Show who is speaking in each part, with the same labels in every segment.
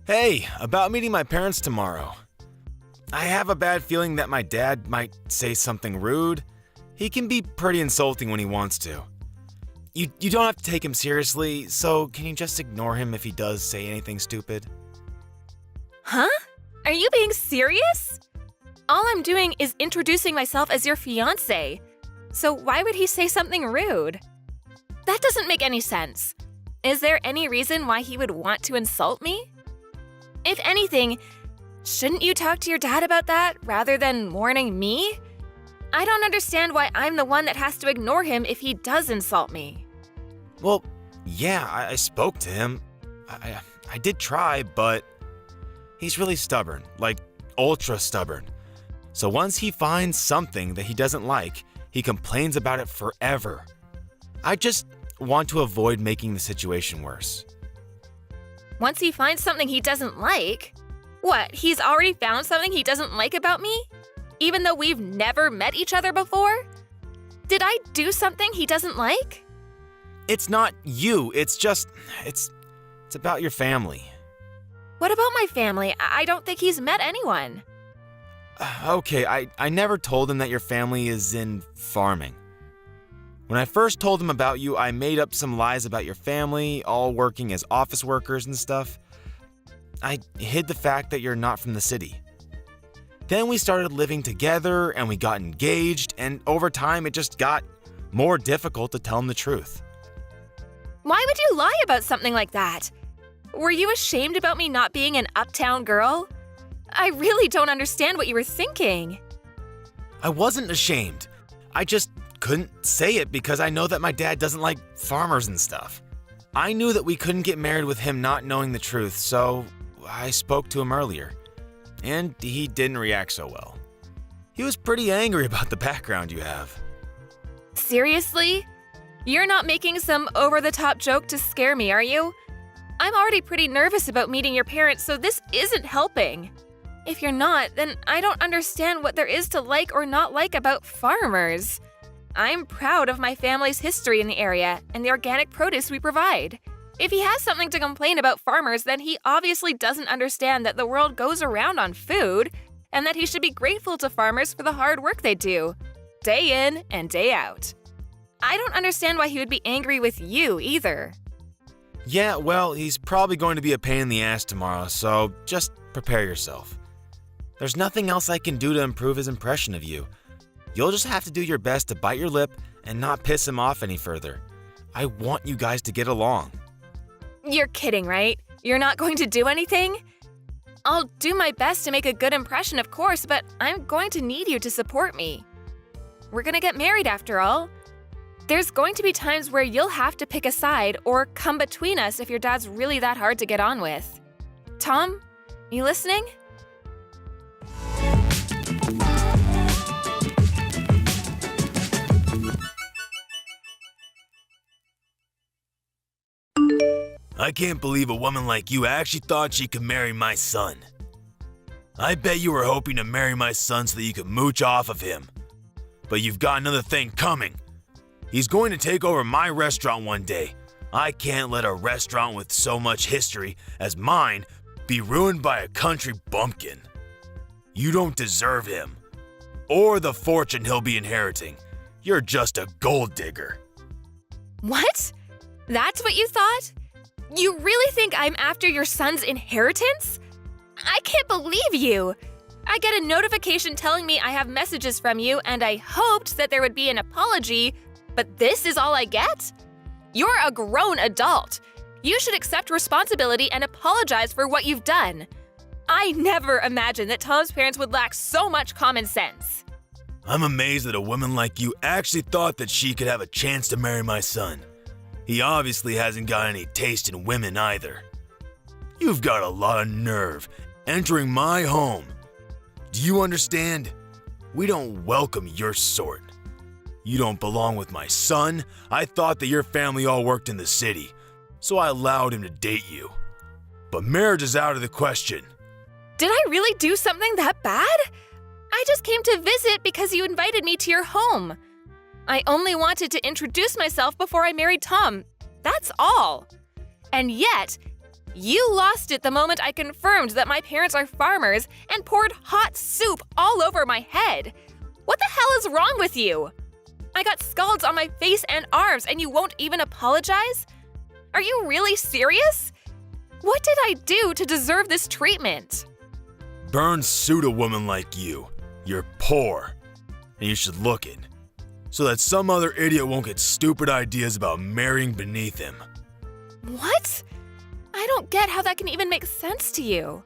Speaker 1: Hey, about meeting my parents tomorrow. I have a bad feeling that my dad might say something rude. He can be pretty insulting when he wants to. You don't have to take him seriously, so can you just ignore him if he does say anything stupid?
Speaker 2: Huh? Are you being serious? All I'm doing is introducing myself as your fiancé. So why would he say something rude? That doesn't make any sense. Is there any reason why he would want to insult me? If anything, shouldn't you talk to your dad about that rather than warning me? I don't understand why I'm the one that has to ignore him if he does insult me.
Speaker 1: Well, yeah, I spoke to him. I did try, but he's really stubborn, like ultra stubborn. So once he finds something that he doesn't like, he complains about it forever. I just want to avoid making the situation worse.
Speaker 2: Once he finds something he doesn't like? What, he's already found something he doesn't like about me? Even though we've never met each other before? Did I do something he doesn't like?
Speaker 1: It's not you, it's about your family.
Speaker 2: What about my family? I don't think he's met anyone.
Speaker 1: Okay, I never told him that your family is in farming. When I first told him about you, I made up some lies about your family, all working as office workers and stuff. I hid the fact that you're not from the city. Then we started living together and we got engaged, and over time it just got more difficult to tell him the truth.
Speaker 2: Why would you lie about something like that? Were you ashamed about me not being an uptown girl? I really don't understand what you were thinking.
Speaker 1: I wasn't ashamed. I just couldn't say it because I know that my dad doesn't like farmers and stuff. I knew that we couldn't get married with him not knowing the truth, so I spoke to him earlier. And he didn't react so well. He was pretty angry about the background you have.
Speaker 2: Seriously? You're not making some over-the-top joke to scare me, are you? I'm already pretty nervous about meeting your parents, so this isn't helping. If you're not, then I don't understand what there is to like or not like about farmers. I'm proud of my family's history in the area and the organic produce we provide. If he has something to complain about farmers, then he obviously doesn't understand that the world goes around on food and that he should be grateful to farmers for the hard work they do, day in and day out. I don't understand why he would be angry with you either.
Speaker 1: Yeah, well, he's probably going to be a pain in the ass tomorrow, so just prepare yourself. There's nothing else I can do to improve his impression of you. You'll just have to do your best to bite your lip and not piss him off any further. I want you guys to get along.
Speaker 2: You're kidding, right? You're not going to do anything? I'll do my best to make a good impression, of course, but I'm going to need you to support me. We're gonna get married after all. There's going to be times where you'll have to pick a side or come between us if your dad's really that hard to get on with. Tom, you listening?
Speaker 1: I can't believe a woman like you actually thought she could marry my son. I bet you were hoping to marry my son so that you could mooch off of him. But you've got another thing coming. He's going to take over my restaurant one day. I can't let a restaurant with so much history as mine be ruined by a country bumpkin. You don't deserve him, or the fortune he'll be inheriting. You're just a gold digger.
Speaker 2: What? That's what you thought? You really think I'm after your son's inheritance? I can't believe you! I get a notification telling me I have messages from you, and I hoped that there would be an apology, but this is all I get? You're a grown adult. You should accept responsibility and apologize for what you've done. I never imagined that Tom's parents would lack so much common sense.
Speaker 1: I'm amazed that a woman like you actually thought that she could have a chance to marry my son. He obviously hasn't got any taste in women either. You've got a lot of nerve entering my home. Do you understand? We don't welcome your sort. You don't belong with my son. I thought that your family all worked in the city, so I allowed him to date you. But marriage is out of the question.
Speaker 2: Did I really do something that bad? I just came to visit because you invited me to your home. I only wanted to introduce myself before I married Tom. That's all. And yet, You lost it the moment I confirmed that my parents are farmers and poured hot soup all over my head. What the hell is wrong with you? I got scalds on my face and arms and you won't even apologize? Are you really serious? What did I do to deserve this treatment?
Speaker 1: Burns sued a woman like you. You're poor, and you should look it, so that some other idiot won't get stupid ideas about marrying beneath him.
Speaker 2: What? I don't get how that can even make sense to you.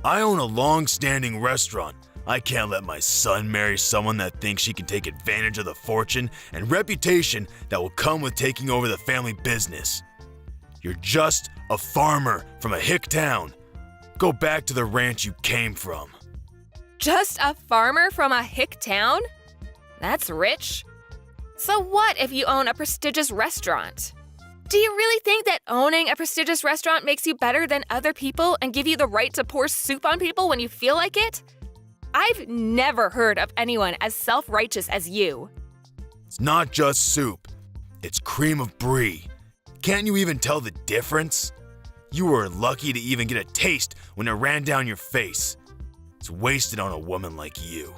Speaker 1: I own a long-standing restaurant. I can't let my son marry someone that thinks she can take advantage of the fortune and reputation that will come with taking over the family business. You're just a farmer from a hick town. Go back to the ranch you came from.
Speaker 2: Just a farmer from a hick town? That's rich. So what if you own a prestigious restaurant? Do you really think that owning a prestigious restaurant makes you better than other people and give you the right to pour soup on people when you feel like it? I've never heard of anyone as self-righteous as you.
Speaker 1: It's not just soup. It's cream of brie. Can't you even tell the difference? You were lucky to even get a taste when it ran down your face. It's wasted on a woman like you.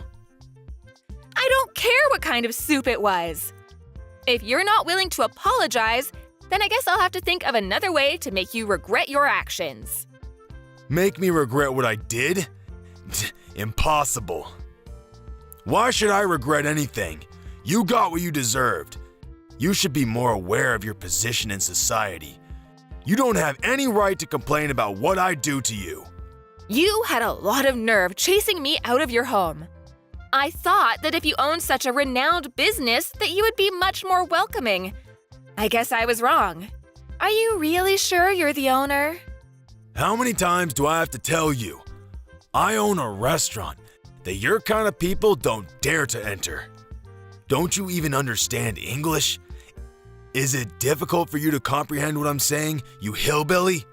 Speaker 2: I don't care what kind of soup it was. If you're not willing to apologize, then I guess I'll have to think of another way to make you regret your actions.
Speaker 1: Make me regret what I did? Impossible. Why should I regret anything? You got what you deserved. You should be more aware of your position in society. You don't have any right to complain about what I do to you.
Speaker 2: You had a lot of nerve chasing me out of your home. I thought that if you owned such a renowned business that you would be much more welcoming. I guess I was wrong. Are you really sure you're the owner?
Speaker 1: How many times do I have to tell you? I own a restaurant that your kind of people don't dare to enter. Don't you even understand English? Is it difficult for you to comprehend what I'm saying, you hillbilly?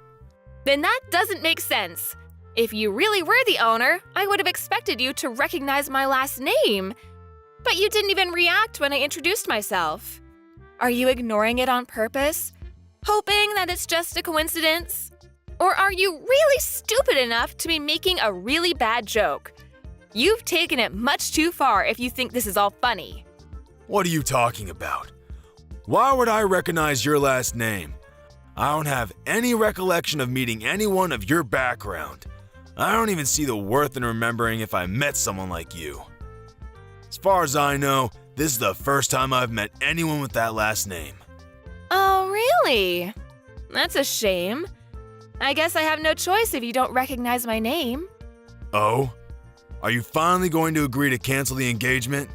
Speaker 2: Then that doesn't make sense. If you really were the owner, I would have expected you to recognize my last name. But you didn't even react when I introduced myself. Are you ignoring it on purpose? Hoping that it's just a coincidence? Or are you really stupid enough to be making a really bad joke? You've taken it much too far if you think this is all funny.
Speaker 1: What are you talking about? Why would I recognize your last name? I don't have any recollection of meeting anyone of your background. I don't even see the worth in remembering if I met someone like you. As far as I know, this is the first time I've met anyone with that last name.
Speaker 2: Oh, really? That's a shame. I guess I have no choice if you don't recognize my name.
Speaker 1: Oh? Are you finally going to agree to cancel the engagement?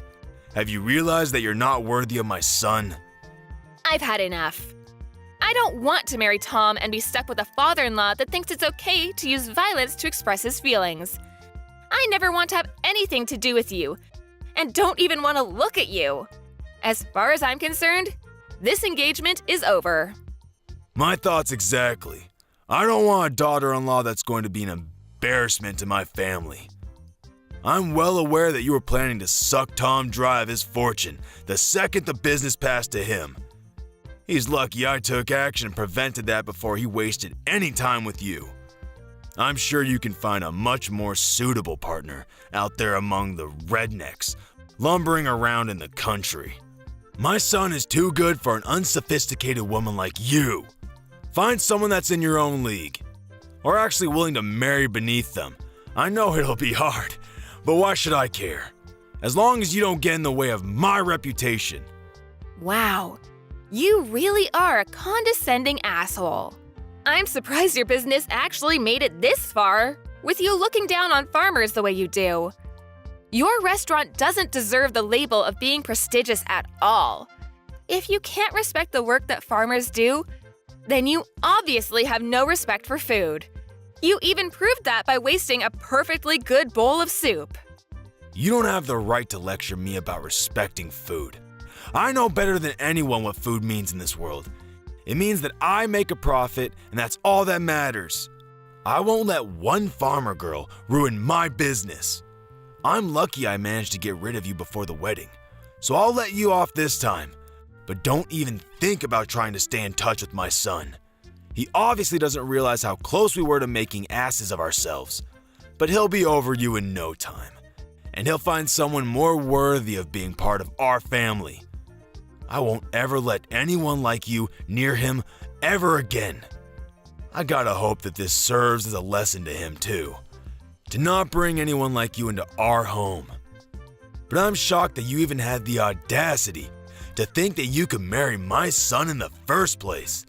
Speaker 1: Have you realized that you're not worthy of my son?
Speaker 2: I've had enough. I don't want to marry Tom and be stuck with a father-in-law that thinks it's okay to use violence to express his feelings. I never want to have anything to do with you, and don't even want to look at you. As far as I'm concerned, this engagement is over.
Speaker 1: My thoughts exactly. I don't want a daughter-in-law that's going to be an embarrassment to my family. I'm well aware that you were planning to suck Tom dry of his fortune the second the business passed to him. He's lucky I took action and prevented that before he wasted any time with you. I'm sure you can find a much more suitable partner out there among the rednecks lumbering around in the country. My son is too good for an unsophisticated woman like you. Find someone that's in your own league, or actually willing to marry beneath them. I know it'll be hard, but why should I care? As long as you don't get in the way of my reputation.
Speaker 2: Wow, you really are a condescending asshole. I'm surprised your business actually made it this far, with you looking down on farmers the way you do. Your restaurant doesn't deserve the label of being prestigious at all. If you can't respect the work that farmers do, then you obviously have no respect for food. You even proved that by wasting a perfectly good bowl of soup.
Speaker 1: You don't have the right to lecture me about respecting food. I know better than anyone what food means in this world. It means that I make a profit, and that's all that matters. I won't let one farmer girl ruin my business. I'm lucky I managed to get rid of you before the wedding, so I'll let you off this time. But don't even think about trying to stay in touch with my son. He obviously doesn't realize how close we were to making asses of ourselves. But he'll be over you in no time. And he'll find someone more worthy of being part of our family. I won't ever let anyone like you near him ever again. I gotta hope that this serves as a lesson to him too. To not bring anyone like you into our home. But I'm shocked that you even had the audacity to think that you could marry my son in the first place.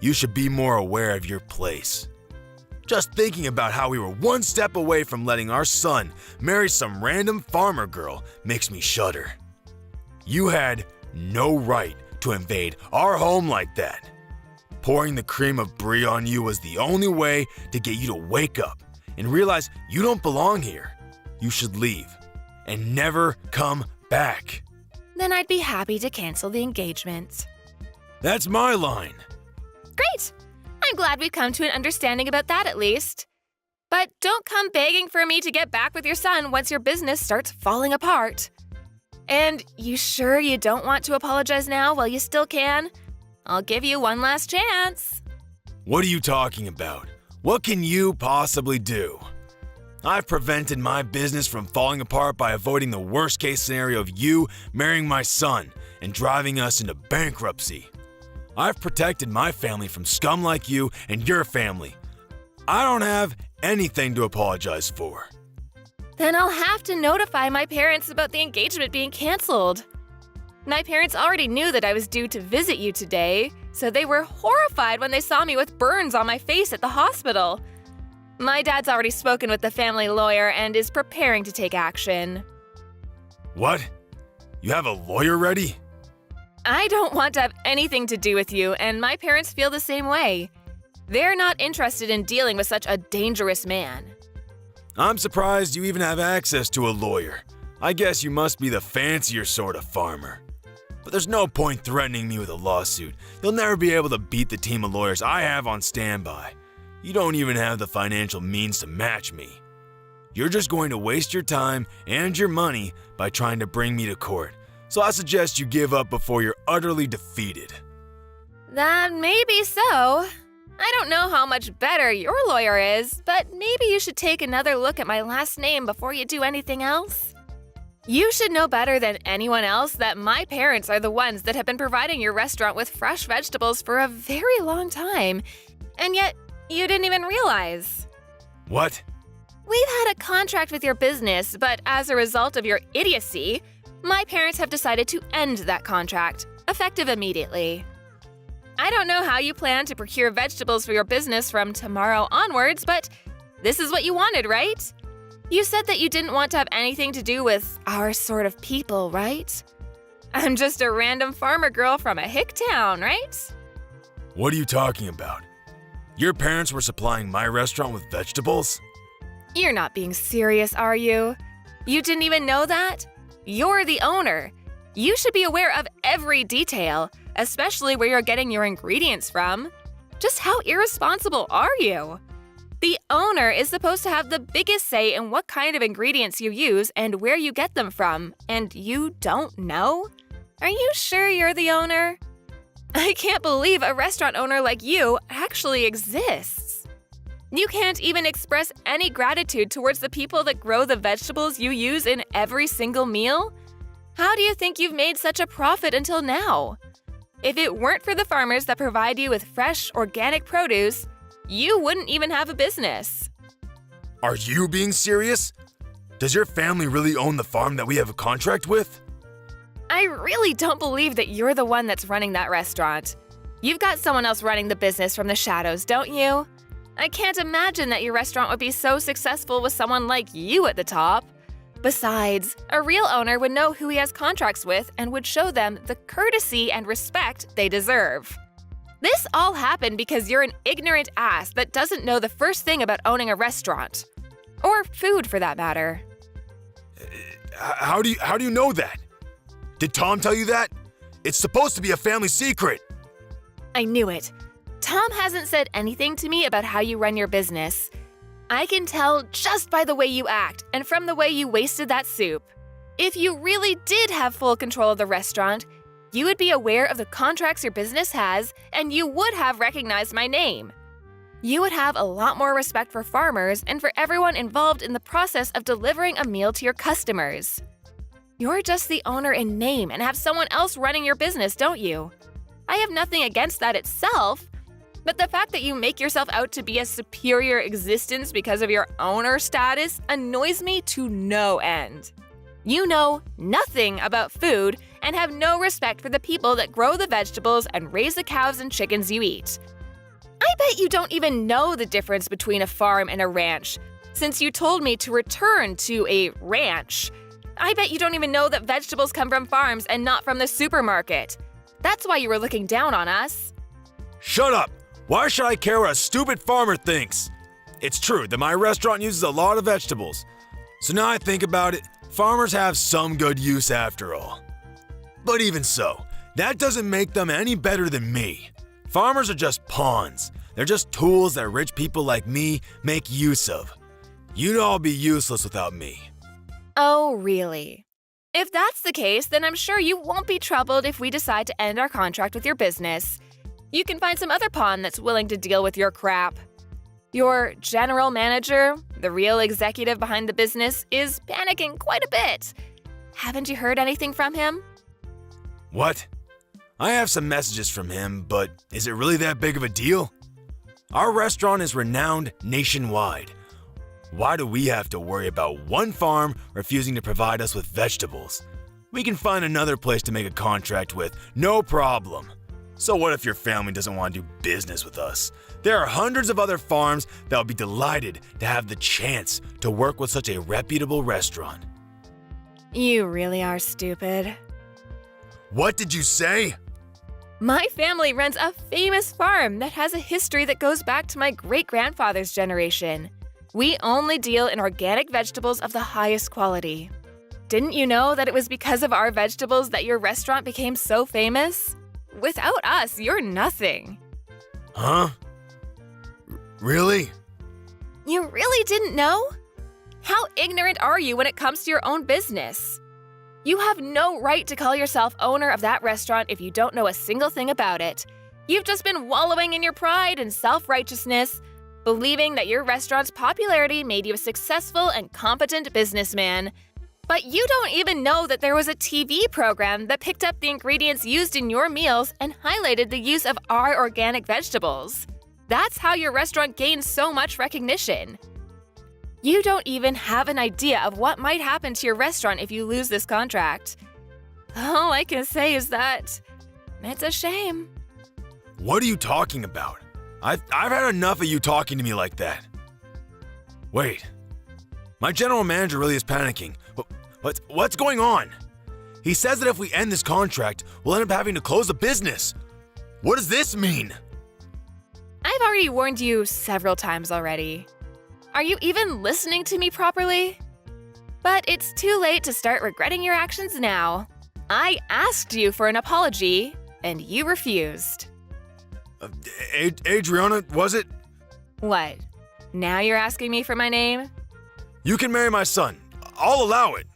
Speaker 1: You should be more aware of your place. Just thinking about how we were one step away from letting our son marry some random farmer girl makes me shudder. You had no right to invade our home like that. Pouring the cream of brie on you was the only way to get you to wake up and realize you don't belong here. You should leave and never come back.
Speaker 2: Then I'd be happy to cancel the engagement.
Speaker 1: That's my line.
Speaker 2: Great! I'm glad we've come to an understanding about that at least. But don't come begging for me to get back with your son once your business starts falling apart. And you sure you don't want to apologize now while you still can? I'll give you one last chance.
Speaker 1: What are you talking about? What can you possibly do? I've prevented my business from falling apart by avoiding the worst case scenario of you marrying my son and driving us into bankruptcy. I've protected my family from scum like you and your family. I don't have anything to apologize for.
Speaker 2: Then I'll have to notify my parents about the engagement being canceled. My parents already knew that I was due to visit you today, so they were horrified when they saw me with burns on my face at the hospital. My dad's already spoken with the family lawyer and is preparing to take action.
Speaker 1: What? You have a lawyer ready?
Speaker 2: I don't want to have anything to do with you, and my parents feel the same way. They're not interested in dealing with such a dangerous man.
Speaker 1: I'm surprised you even have access to a lawyer. I guess you must be the fancier sort of farmer. But there's no point threatening me with a lawsuit. You'll never be able to beat the team of lawyers I have on standby. You don't even have the financial means to match me. You're just going to waste your time and your money by trying to bring me to court. So I suggest you give up before you're utterly defeated.
Speaker 2: That may be so. I don't know how much better your lawyer is, but maybe you should take another look at my last name before you do anything else. You should know better than anyone else that my parents are the ones that have been providing your restaurant with fresh vegetables for a very long time, and yet you didn't even realize.
Speaker 1: What?
Speaker 2: We've had a contract with your business, but as a result of your idiocy, my parents have decided to end that contract, effective immediately. I don't know how you plan to procure vegetables for your business from tomorrow onwards, but this is what you wanted, right? You said that you didn't want to have anything to do with our sort of people, right? I'm just a random farmer girl from a hick town, right?
Speaker 1: What are you talking about? Your parents were supplying my restaurant with vegetables?
Speaker 2: You're not being serious, are you? You didn't even know that? You're the owner. You should be aware of every detail, especially where you're getting your ingredients from. Just how irresponsible are you? The owner is supposed to have the biggest say in what kind of ingredients you use and where you get them from, and you don't know? Are you sure you're the owner? I can't believe a restaurant owner like you actually exists. You can't even express any gratitude towards the people that grow the vegetables you use in every single meal? How do you think you've made such a profit until now? If it weren't for the farmers that provide you with fresh, organic produce, you wouldn't even have a business.
Speaker 1: Are you being serious? Does your family really own the farm that we have a contract with?
Speaker 2: I really don't believe that you're the one that's running that restaurant. You've got someone else running the business from the shadows, don't you? I can't imagine that your restaurant would be so successful with someone like you at the top. Besides, a real owner would know who he has contracts with and would show them the courtesy and respect they deserve. This all happened because you're an ignorant ass that doesn't know the first thing about owning a restaurant. Or food, for that matter.
Speaker 1: How do you know that? Did Tom tell you that? It's supposed to be a family secret.
Speaker 2: I knew it. Tom hasn't said anything to me about how you run your business. I can tell just by the way you act and from the way you wasted that soup. If you really did have full control of the restaurant, you would be aware of the contracts your business has, and you would have recognized my name. You would have a lot more respect for farmers and for everyone involved in the process of delivering a meal to your customers. You're just the owner in name and have someone else running your business, don't you? I have nothing against that itself, but the fact that you make yourself out to be a superior existence because of your owner status annoys me to no end. You know nothing about food and have no respect for the people that grow the vegetables and raise the cows and chickens you eat. I bet you don't even know the difference between a farm and a ranch, since you told me to return to a ranch. I bet you don't even know that vegetables come from farms and not from the supermarket. That's why you were looking down on us.
Speaker 1: Shut up! Why should I care what a stupid farmer thinks? It's true that my restaurant uses a lot of vegetables. So now I think about it, farmers have some good use after all. But even so, that doesn't make them any better than me. Farmers are just pawns. They're just tools that rich people like me make use of. You'd all be useless without me.
Speaker 2: Oh, really? If that's the case, then I'm sure you won't be troubled if we decide to end our contract with your business. You can find some other pawn that's willing to deal with your crap. Your general manager, the real executive behind the business, is panicking quite a bit. Haven't you heard anything from him?
Speaker 1: What? I have some messages from him, but is it really that big of a deal? Our restaurant is renowned nationwide. Why do we have to worry about one farm refusing to provide us with vegetables? We can find another place to make a contract with, no problem. So what if your family doesn't want to do business with us? There are hundreds of other farms that would be delighted to have the chance to work with such a reputable restaurant.
Speaker 2: You really are stupid.
Speaker 1: What did you say?
Speaker 2: My family runs a famous farm that has a history that goes back to my great-grandfather's generation. We only deal in organic vegetables of the highest quality. Didn't you know that it was because of our vegetables that your restaurant became so famous? Without us, you're nothing.
Speaker 1: Huh? Really?
Speaker 2: You really didn't know? How ignorant are you when it comes to your own business? You have no right to call yourself owner of that restaurant if you don't know a single thing about it. You've just been wallowing in your pride and self-righteousness, believing that your restaurant's popularity made you a successful and competent businessman. But you don't even know that there was a TV program that picked up the ingredients used in your meals and highlighted the use of our organic vegetables. That's how your restaurant gained so much recognition. You don't even have an idea of what might happen to your restaurant if you lose this contract. All I can say is that it's a shame.
Speaker 1: What are you talking about? I've had enough of you talking to me like that. Wait. My general manager really is panicking. What's going on? He says that if we end this contract, we'll end up having to close the business. What does this mean?
Speaker 2: I've already warned you several times already. Are you even listening to me properly? But it's too late to start regretting your actions now. I asked you for an apology, and you refused.
Speaker 1: Adriana, was it?
Speaker 2: What? Now you're asking me for my name?
Speaker 1: You can marry my son. I'll allow it.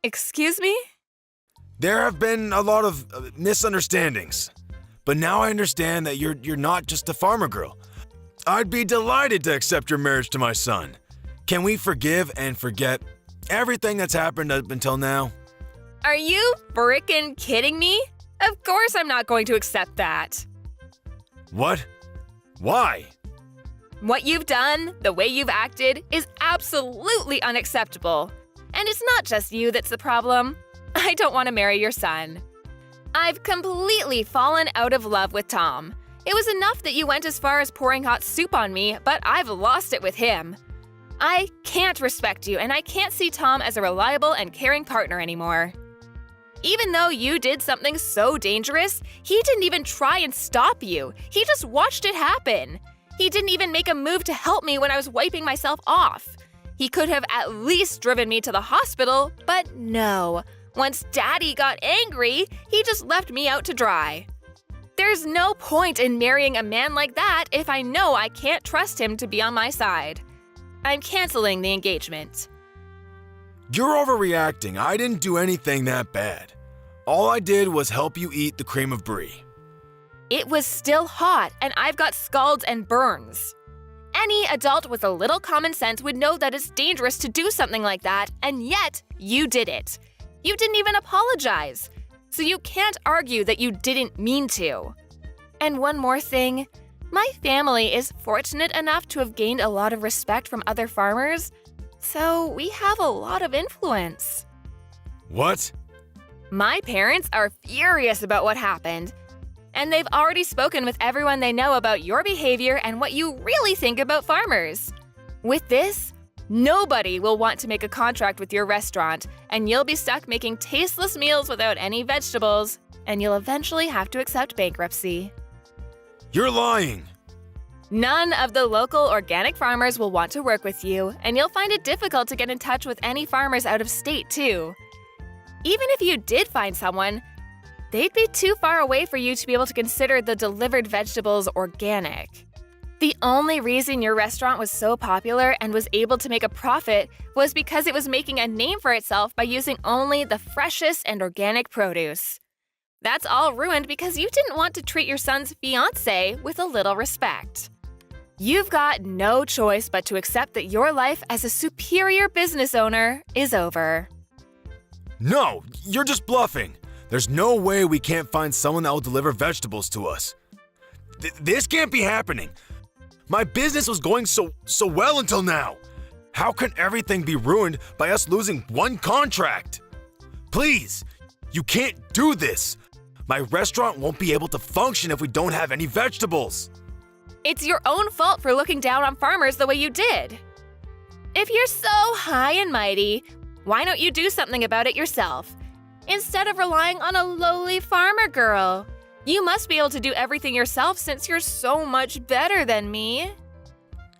Speaker 2: Excuse me?
Speaker 1: There have been a lot of misunderstandings. But now I understand that you're not just a farmer girl. I'd be delighted to accept your marriage to my son. Can we forgive and forget everything that's happened up until now?
Speaker 2: Are you frickin' kidding me? Of course I'm not going to accept that.
Speaker 1: What? Why?
Speaker 2: What you've done, the way you've acted, is absolutely unacceptable. And it's not just you that's the problem. I don't want to marry your son. I've completely fallen out of love with Tom. It was enough that you went as far as pouring hot soup on me, but I've lost it with him. I can't respect you, and I can't see Tom as a reliable and caring partner anymore. Even though you did something so dangerous, he didn't even try and stop you. He just watched it happen. He didn't even make a move to help me when I was wiping myself off. He could have at least driven me to the hospital, but no. Once Daddy got angry, he just left me out to dry. There's no point in marrying a man like that if I know I can't trust him to be on my side. I'm canceling the engagement.
Speaker 1: You're overreacting. I didn't do anything that bad. All I did was help you eat the cream of brie.
Speaker 2: It was still hot, and I've got scalds and burns. Any adult with a little common sense would know that it's dangerous to do something like that, and yet you did it. You didn't even apologize. So you can't argue that you didn't mean to. And one more thing, my family is fortunate enough to have gained a lot of respect from other farmers, so we have a lot of influence.
Speaker 1: What?
Speaker 2: My parents are furious about what happened, and they've already spoken with everyone they know about your behavior and what you really think about farmers. With this, nobody will want to make a contract with your restaurant, and you'll be stuck making tasteless meals without any vegetables, and you'll eventually have to accept bankruptcy.
Speaker 1: You're lying.
Speaker 2: None of the local organic farmers will want to work with you, and you'll find it difficult to get in touch with any farmers out of state, too. Even if you did find someone, they'd be too far away for you to be able to consider the delivered vegetables organic. The only reason your restaurant was so popular and was able to make a profit was because it was making a name for itself by using only the freshest and organic produce. That's all ruined because you didn't want to treat your son's fiancé with a little respect. You've got no choice but to accept that your life as a superior business owner is over.
Speaker 1: No, you're just bluffing. There's no way we can't find someone that will deliver vegetables to us. This can't be happening. My business was going so well until now. How can everything be ruined by us losing one contract? Please, you can't do this. My restaurant won't be able to function if we don't have any vegetables.
Speaker 2: It's your own fault for looking down on farmers the way you did. If you're so high and mighty, why don't you do something about it yourself? Instead of relying on a lowly farmer girl. You must be able to do everything yourself since you're so much better than me.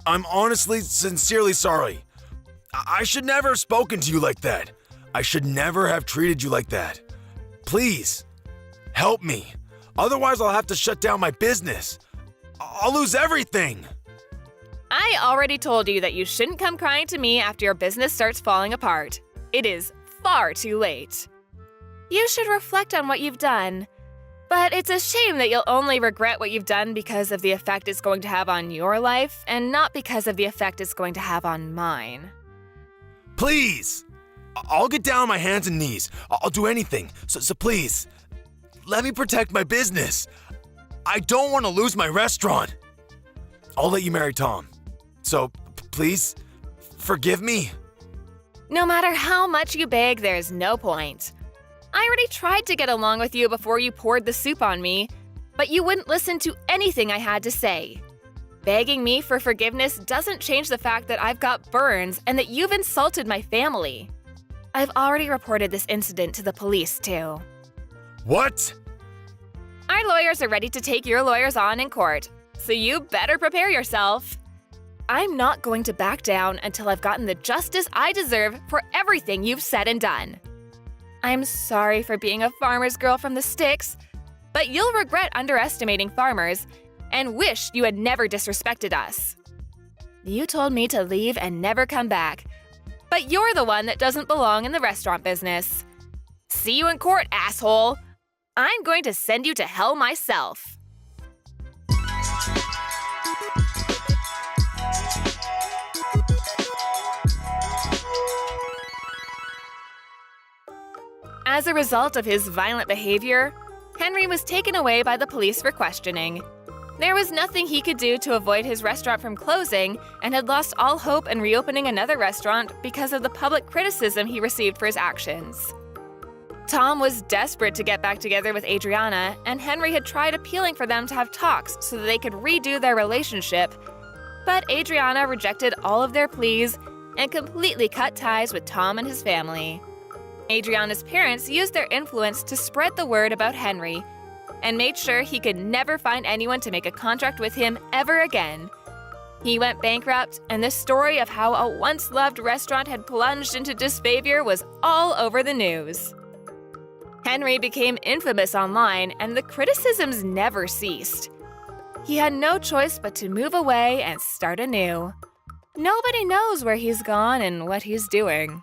Speaker 1: I'm honestly, sincerely sorry. I should never have spoken to you like that. I should never have treated you like that. Please, help me. Otherwise, I'll have to shut down my business. I'll lose everything.
Speaker 2: I already told you that you shouldn't come crying to me after your business starts falling apart. It is far too late. You should reflect on what you've done. But it's a shame that you'll only regret what you've done because of the effect it's going to have on your life and not because of the effect it's going to have on mine.
Speaker 1: Please! I'll get down on my hands and knees. I'll do anything. So please, let me protect my business. I don't want to lose my restaurant. I'll let you marry Tom. So please, forgive me.
Speaker 2: No matter how much you beg, there's no point. I already tried to get along with you before you poured the soup on me, but you wouldn't listen to anything I had to say. Begging me for forgiveness doesn't change the fact that I've got burns and that you've insulted my family. I've already reported this incident to the police, too.
Speaker 1: What?
Speaker 2: Our lawyers are ready to take your lawyers on in court, so you better prepare yourself. I'm not going to back down until I've gotten the justice I deserve for everything you've said and done. I'm sorry for being a farmer's girl from the sticks, but you'll regret underestimating farmers and wish you had never disrespected us. You told me to leave and never come back, but you're the one that doesn't belong in the restaurant business. See you in court, asshole! I'm going to send you to hell myself. As a result of his violent behavior, Henry was taken away by the police for questioning. There was nothing he could do to avoid his restaurant from closing and had lost all hope in reopening another restaurant because of the public criticism he received for his actions. Tom was desperate to get back together with Adriana, and Henry had tried appealing for them to have talks so that they could redo their relationship, but Adriana rejected all of their pleas and completely cut ties with Tom and his family. Adriana's parents used their influence to spread the word about Henry and made sure he could never find anyone to make a contract with him ever again. He went bankrupt, and the story of how a once-loved restaurant had plunged into disfavor was all over the news. Henry became infamous online, and the criticisms never ceased. He had no choice but to move away and start anew. Nobody knows where he's gone and what he's doing.